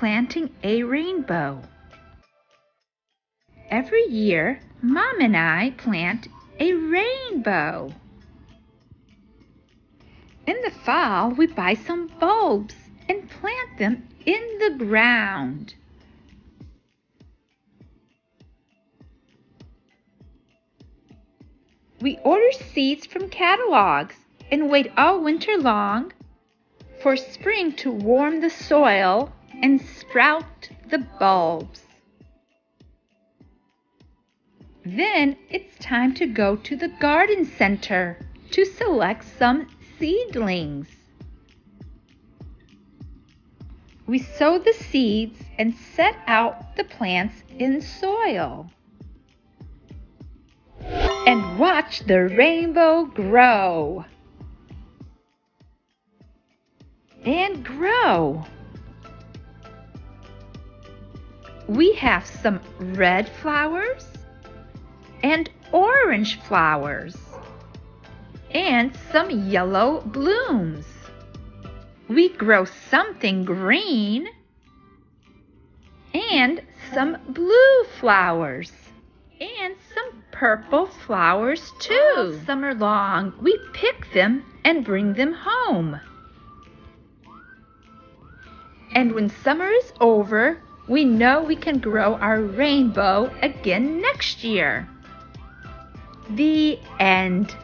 planting a rainbow. Every year, Mom and I plant a rainbow. In the fall, we buy some bulbs and plant them in the ground. We order seeds from catalogs and wait all winter long for spring to warm the soil and sprout the bulbs. Then it's time to go to the garden center to select some seedlings. We sow the seeds and set out the plants in soil. And watch the rainbow grow and grow. We have some red flowers and orange flowers and some yellow blooms. We grow something green and some blue flowers and some purple flowers too. All summer long, we pick them and bring them home. And when summer is over, we know we can grow our rainbow again next year. The end.